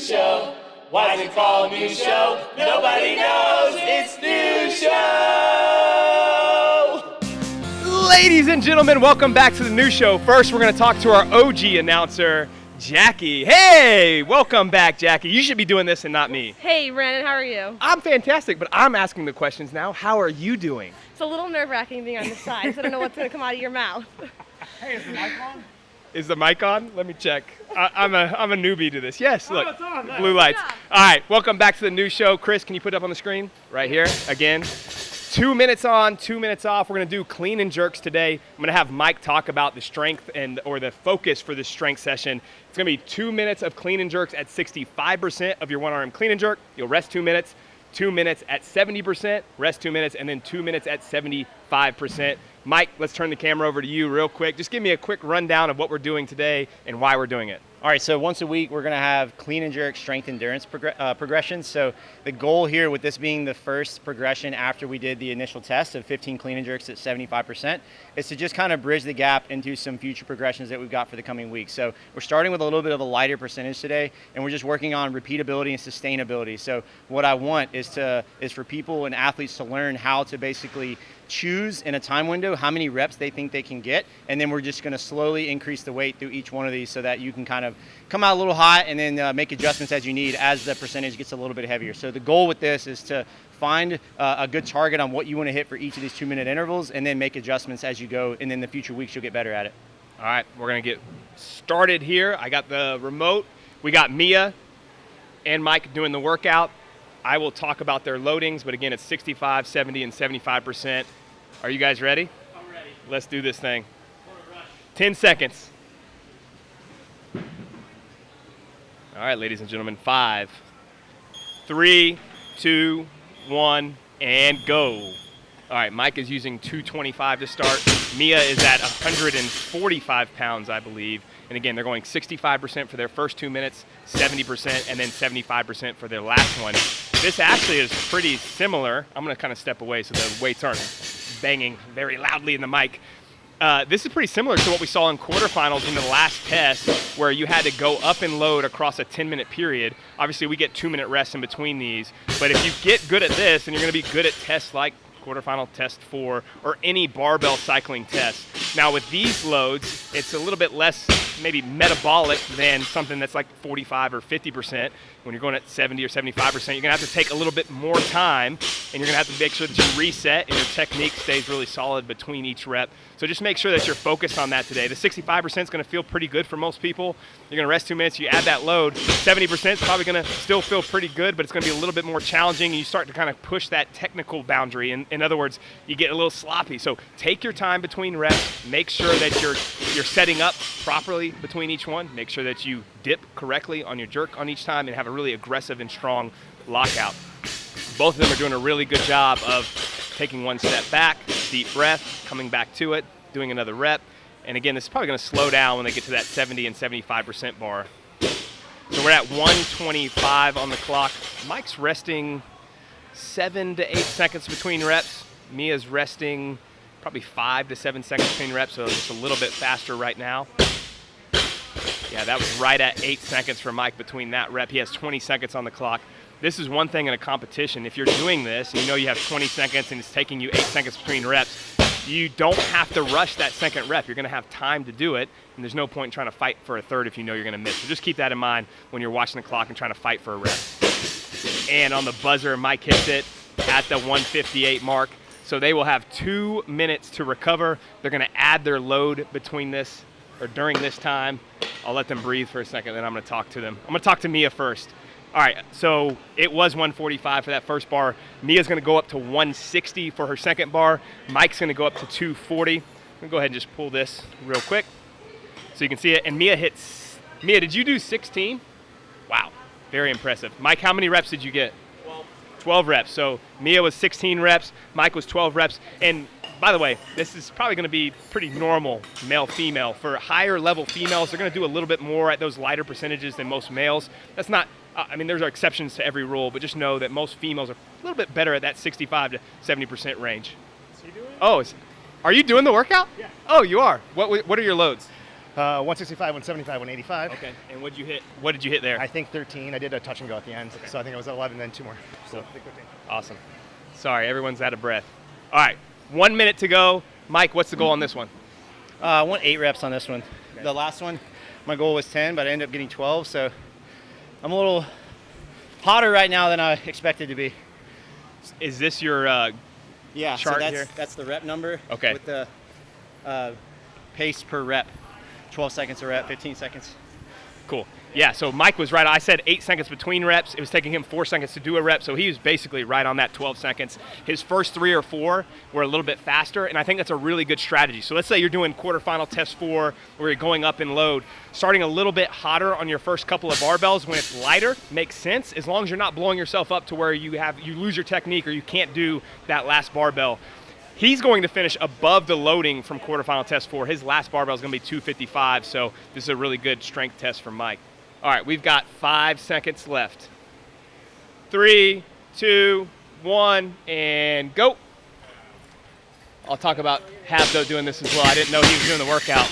show. Why is it called New Show? Nobody knows. It's New Show. Ladies and gentlemen, welcome back to the New Show. First, we're going to talk to our OG announcer, Jackie. Hey, welcome back, Jackie. You should be doing this and not me. Hey, Brandon, how are you? I'm fantastic, but I'm asking the questions now. How are you doing? It's a little nerve-wracking being on this side, so I don't know what's going to come out of your mouth. Hey, is the mic on? Is the mic on? Let me check. I'm a newbie to this. Yes, look. It's on. Blue lights. All right, welcome back to the New Show. Chris, can you put it up on the screen? Right here, again. 2 minutes on, 2 minutes off. We're going to do clean and jerks today. I'm going to have Mike talk about the strength or the focus for this strength session. It's going to be 2 minutes of clean and jerks at 65% of your one-arm clean and jerk. You'll rest 2 minutes. 2 minutes at 70%, rest 2 minutes, and then 2 minutes at 75%. Mike, let's turn the camera over to you real quick. Just give me a quick rundown of what we're doing today and why we're doing it. All right, so once a week, we're gonna have clean and jerk strength endurance progressions. So the goal here with this being the first progression after we did the initial test of 15 clean and jerks at 75% is to just kind of bridge the gap into some future progressions that we've got for the coming weeks. So we're starting with a little bit of a lighter percentage today, and we're just working on repeatability and sustainability. So what I want is for people and athletes to learn how to basically choose in a time window how many reps they think they can get, and then we're just going to slowly increase the weight through each one of these so that you can kind of come out a little hot and then make adjustments as you need as the percentage gets a little bit heavier. So the goal with this is to find a good target on what you want to hit for each of these 2 minute intervals and then make adjustments as you go, and then the future weeks you'll get better at it. All right, we're going to get started here. I got the remote. We got Mia and Mike doing the workout. I will talk about their loadings, but again, it's 65, 70, and 75%. Are you guys ready? I'm ready. Let's do this thing. 10 seconds. All right, ladies and gentlemen, 5, 3, 2, 1, and go. All right, Mike is using 225 to start. Mia is at 145 pounds, I believe. And again, they're going 65% for their first 2 minutes, 70%, and then 75% for their last one. This actually is pretty similar. I'm going to kind of step away so the weights aren't banging very loudly in the mic. This is pretty similar to what we saw in quarterfinals in the last test, where you had to go up and load across a 10-minute period. Obviously, we get 2 minute rests in between these. But if you get good at this, and you're going to be good at tests like quarterfinal test 4 or any barbell cycling test. Now with these loads, it's a little bit less maybe metabolic than something that's like 45 or 50%. When you're going at 70 or 75%, you're gonna have to take a little bit more time, and you're gonna have to make sure that you reset and your technique stays really solid between each rep. So just make sure that you're focused on that today. The 65% is gonna feel pretty good for most people. You're gonna rest 2 minutes, you add that load. 70% is probably gonna still feel pretty good, but it's gonna be a little bit more challenging, and you start to kind of push that technical boundary. In other words, you get a little sloppy. So take your time between reps, make sure that you're setting up properly between each one, make sure that you dip correctly on your jerk on each time, and have a really aggressive and strong lockout. Both of them are doing a really good job of taking one step back, deep breath, coming back to it, doing another rep. And again, this is probably going to slow down when they get to that 70 and 75% bar. So we're at 125 on the clock. Mike's resting 7 to 8 seconds between reps. Mia's resting probably 5 to 7 seconds between reps, so just a little bit faster right now. Yeah, that was right at 8 seconds for Mike between that rep. He has 20 seconds on the clock. This is one thing in a competition. If you're doing this and you know you have 20 seconds and it's taking you 8 seconds between reps, you don't have to rush that second rep. You're going to have time to do it, and there's no point in trying to fight for a third if you know you're going to miss. So just keep that in mind when you're watching the clock and trying to fight for a rep. And on the buzzer, Mike hits it at the 158 mark. So they will have 2 minutes to recover. They're going to add their load between this or during this time. I'll let them breathe for a second, then I'm going to talk to them. I'm going to talk to Mia first. All right, so it was 145 for that first bar. Mia's going to go up to 160 for her second bar. Mike's going to go up to 240. I'm going to go ahead and just pull this real quick so you can see it. And Mia hits. Mia, did you do 16? Wow, very impressive. Mike, how many reps did you get? 12 reps. So Mia was 16 reps, Mike was 12 reps. And by the way, this is probably going to be pretty normal male-female. For higher level females, they're going to do a little bit more at those lighter percentages than most males. That's not, there's exceptions to every rule, but just know that most females are a little bit better at that 65 to 70% range. Is he doing it? Oh, are you doing the workout? Yeah. Oh, you are. What are your loads? 165, 175, 185. Okay. And what did you hit? What did you hit there? I think 13. I did a touch and go at the end, so I think it was 11, then 2 more. So I think 15. Awesome. Sorry, everyone's out of breath. All right, 1 minute to go. Mike, what's the goal on this one? I want 8 reps on this one. Okay. The last one, my goal was 10, but I ended up getting 12, so I'm a little hotter right now than I expected to be. Is this your chart so here? That's the rep number. Okay. With the pace per rep. 12 seconds a rep, 15 seconds. Cool. Yeah, so Mike was right. I said 8 seconds between reps. It was taking him 4 seconds to do a rep, so he was basically right on that 12 seconds. His first 3 or 4 were a little bit faster, and I think that's a really good strategy. So let's say you're doing quarterfinal test 4, where you're going up in load. Starting a little bit hotter on your first couple of barbells when it's lighter makes sense, as long as you're not blowing yourself up to where you lose your technique or you can't do that last barbell. He's going to finish above the loading from quarterfinal test 4. His last barbell is going to be 255, so this is a really good strength test for Mike. All right, we've got 5 seconds left. 3, 2, 1, and go. I'll talk about Habdo doing this as well. I didn't know he was doing the workout.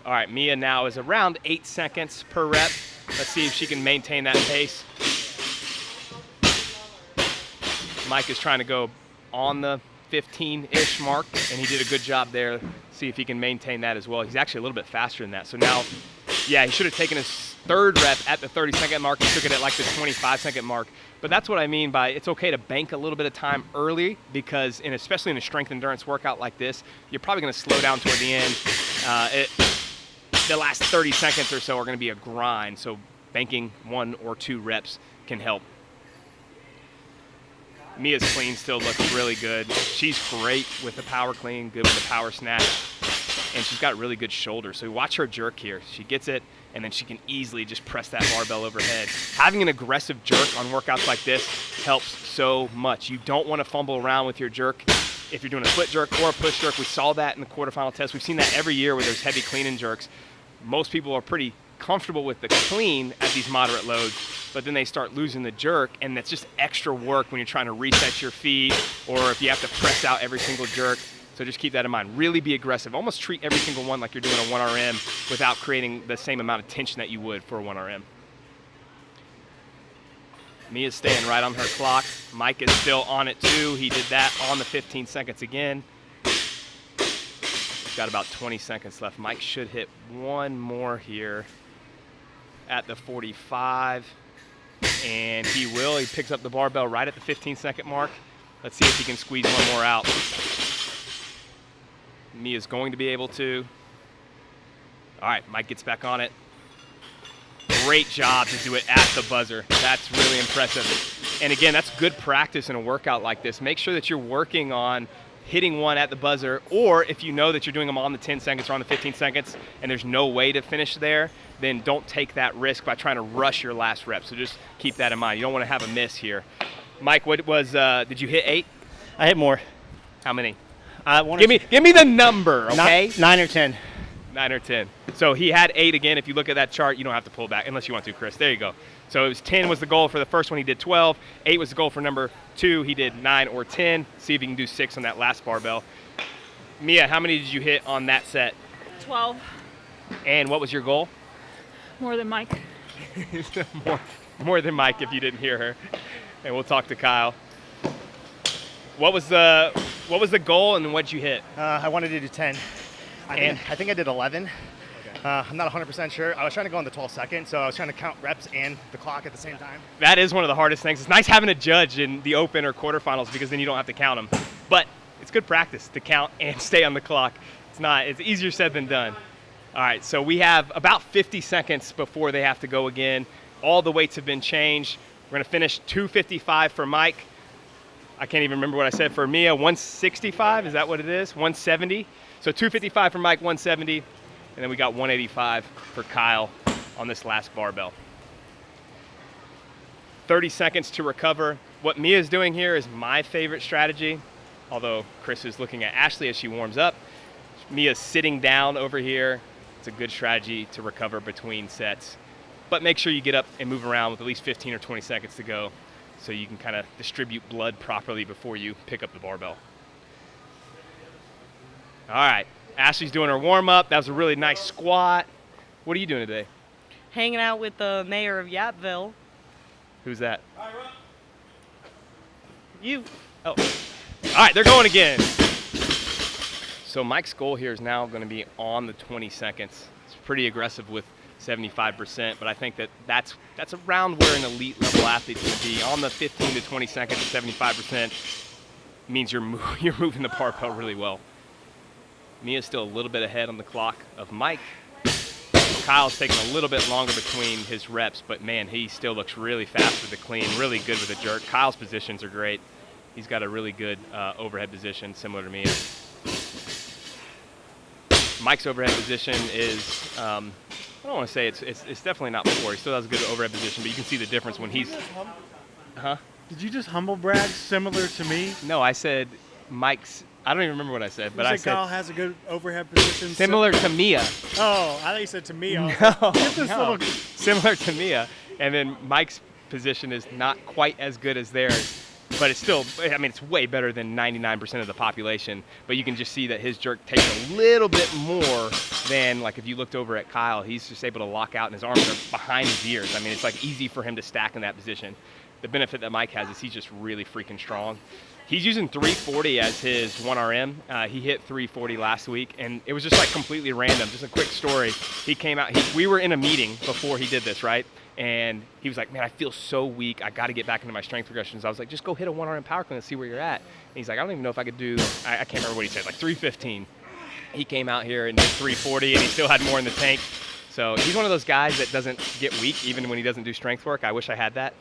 All right, Mia now is around 8 seconds per rep. Let's see if she can maintain that pace. Mike is trying to go on the 15-ish mark, and he did a good job there. See if he can maintain that as well. He's actually a little bit faster than that. So now, yeah, he should have taken his 3rd rep at the 30-second mark. He took it at like the 25-second mark. But that's what I mean by it's okay to bank a little bit of time early, because especially in a strength endurance workout like this, you're probably going to slow down toward the end. The last 30 seconds or so are going to be a grind. So banking 1 or 2 reps can help. Mia's clean still looks really good. She's great with the power clean, good with the power snatch, and she's got really good shoulders. So watch her jerk here. She gets it, and then she can easily just press that barbell overhead. Having an aggressive jerk on workouts like this helps so much. You don't want to fumble around with your jerk. If you're doing a split jerk or a push jerk, we saw that in the quarterfinal test. We've seen that every year where there's heavy clean and jerks. Most people are pretty comfortable with the clean at these moderate loads, but then they start losing the jerk, and it's just extra work when you're trying to reset your feet or if you have to press out every single jerk. So just keep that in mind. Really be aggressive. Almost treat every single one like you're doing a 1RM without creating the same amount of tension that you would for a 1RM. Mia's staying right on her clock. Mike is still on it too. He did that on the 15 seconds again. Got about 20 seconds left. Mike should hit 1 more here at the 45, and he will. He picks up the barbell right at the 15-second mark. Let's see if he can squeeze 1 more out. Mia's going to be able to. All right, Mike gets back on it. Great job to do it at the buzzer. That's really impressive. And again, that's good practice in a workout like this. Make sure that you're working on hitting 1 at the buzzer, or if you know that you're doing them on the 10 seconds or on the 15 seconds and there's no way to finish there, then don't take that risk by trying to rush your last rep. So just keep that in mind. You don't want to have a miss here. Mike, what was, did you hit 8? I hit more. How many? Give me the number, okay? 9 or 10. 9 or 10. So he had 8 again. If you look at that chart, you don't have to pull back unless you want to, Chris. There you go. So it was 10 was the goal for the first one. He did 12. 8 was the goal for number 2. He did 9 or 10. See if he can do 6 on that last barbell. Mia, how many did you hit on that set? 12. And what was your goal? More than Mike. more than Mike if you didn't hear her. And we'll talk to Kyle. What was the goal, and what did you hit? I wanted to do 10. I think I did 11. Okay. I'm not 100% sure. I was trying to go on the 12 seconds, so I was trying to count reps and the clock at the same time. That is one of the hardest things. It's nice having a judge in the open or quarterfinals, because then you don't have to count them. But it's good practice to count and stay on the clock. It's easier said than done. All right, so we have about 50 seconds before they have to go again. All the weights have been changed. We're going to finish 255 for Mike. I can't even remember what I said for Mia. 165, is that what it is? 170. So 255 for Mike, 170. And then we got 185 for Kyle on this last barbell. 30 seconds to recover. What Mia's doing here is my favorite strategy, although Chris is looking at Ashley as she warms up. Mia's sitting down over here. It's a good strategy to recover between sets. But make sure you get up and move around with at least 15 or 20 seconds to go, so you can kind of distribute blood properly before you pick up the barbell. All right. Ashley's doing her warm-up. That was a really nice squat. What are you doing today? Hanging out with the mayor of Yapville. Who's that? You. Oh. All right, they're going again. So Mike's goal here is now going to be on the 20 seconds. It's pretty aggressive with 75%, but I think that's around where an elite level athlete's going to be. On the 15 to 20 seconds at 75% means you're moving the barbell really well. Mia's still a little bit ahead on the clock of Mike. Kyle's taking a little bit longer between his reps, but man, he still looks really fast with the clean, really good with the jerk. Kyle's positions are great. He's got a really good overhead position, similar to Mia. Mike's overhead position is, I don't want to say it's definitely not poor. He still has a good overhead position, but you can see the difference when he's, Did you just humble brag similar to me? No, I said Mike's, I don't even remember what I said, but I said Kyle has a good overhead position. similar to Mia. Oh, I thought you said to me. No, similar to Mia. And then Mike's position is not quite as good as theirs, but it's still, I mean, it's way better than 99% of the population. But you can just see that his jerk takes a little bit more than, like, if you looked over at Kyle, he's just able to lock out and his arms are behind his ears. I mean, it's like easy for him to stack in that position. The benefit that Mike has is he's just really freaking strong. He's using 340 as his 1RM. He hit 340 last week, and it was just like completely random. Just a quick story. He came out, we were in a meeting before he did this, right? And he was like, man, I feel so weak. I got to get back into my strength progressions. I was like, just go hit a 1RM power clean and see where you're at. And he's like, I don't even know if I could do, I can't remember what he said, like 315. He came out here and did 340, and he still had more in the tank. So he's one of those guys that doesn't get weak even when he doesn't do strength work. I wish I had that.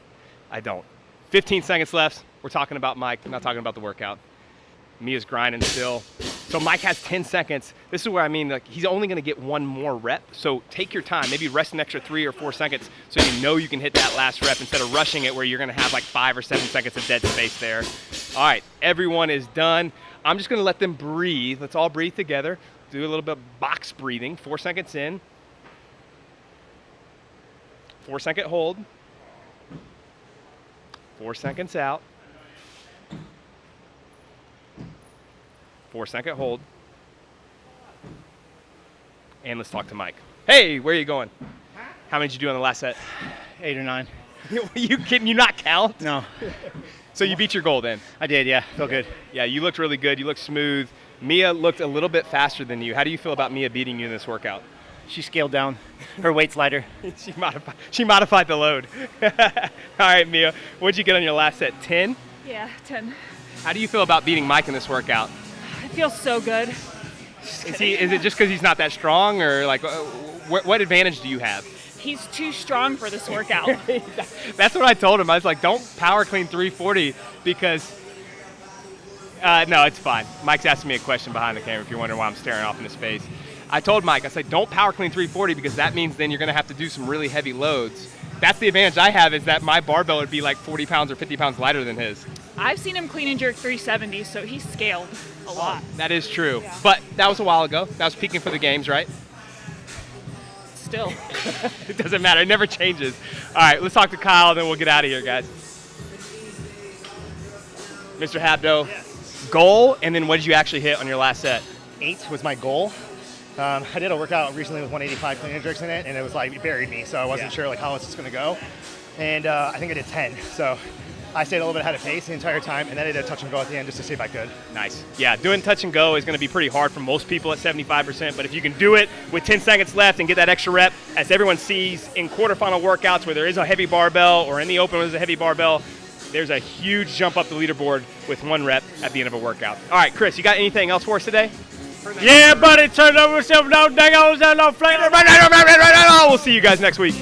I don't. 15 seconds left. We're talking about Mike. I'm not talking about the workout. Mia's grinding still. So Mike has 10 seconds. This is where I mean, like, he's only going to get one more rep. So take your time. Maybe rest an extra 3 or 4 seconds so you know you can hit that last rep instead of rushing it where you're going to have like 5 or 7 seconds of dead space there. All right, everyone is done. I'm just going to let them breathe. Let's all breathe together. Do a little bit of box breathing. 4 seconds in. 4 second hold. 4 seconds out. 4 second hold. And let's talk to Mike. Hey, where are you going? How many did you do on the last set? 8 or 9. Can you not count? No. So you beat your goal then? I did, yeah. Felt good. Yeah, you looked really good. You looked smooth. Mia looked a little bit faster than you. How do you feel about Mia beating you in this workout? She scaled down. Her weight's lighter. She modified the load. All right, Mia. What'd you get on your last set? 10? Yeah, 10. How do you feel about beating Mike in this workout? I feel so good. Is it just because he's not that strong, or like what advantage do you have? He's too strong for this workout. That's what I told him. I was like, don't power clean 340 because no, it's fine. Mike's asking me a question behind the camera if you're wondering why I'm staring off into space. I told Mike, I said, don't power clean 340 because that means then you're going to have to do some really heavy loads. That's the advantage I have, is that my barbell would be like 40 pounds or 50 pounds lighter than his. I've seen him clean and jerk 370, so he's scaled a lot. That is true. Yeah. But that was a while ago. That was peaking for the games, right? Still. It doesn't matter. It never changes. All right, let's talk to Kyle, and then we'll get out of here, guys. Mr. Habdo, yes. Goal, and then what did you actually hit on your last set? 8 was my goal. I did a workout recently with 185 clean and jerks in it, and it was like, it buried me, so I wasn't sure like how it's going to go. And I think I did 10, so I stayed a little bit ahead of pace the entire time, and then I did a touch and go at the end just to see if I could. Nice. Yeah, doing touch and go is going to be pretty hard for most people at 75%, but if you can do it with 10 seconds left and get that extra rep, as everyone sees in quarterfinal workouts where there is a heavy barbell, or in the open where there's a heavy barbell, there's a huge jump up the leaderboard with 1 rep at the end of a workout. All right, Chris, you got anything else for us today? Yeah, buddy, turn over yourself, no dang on, no flame. We'll see you guys next week.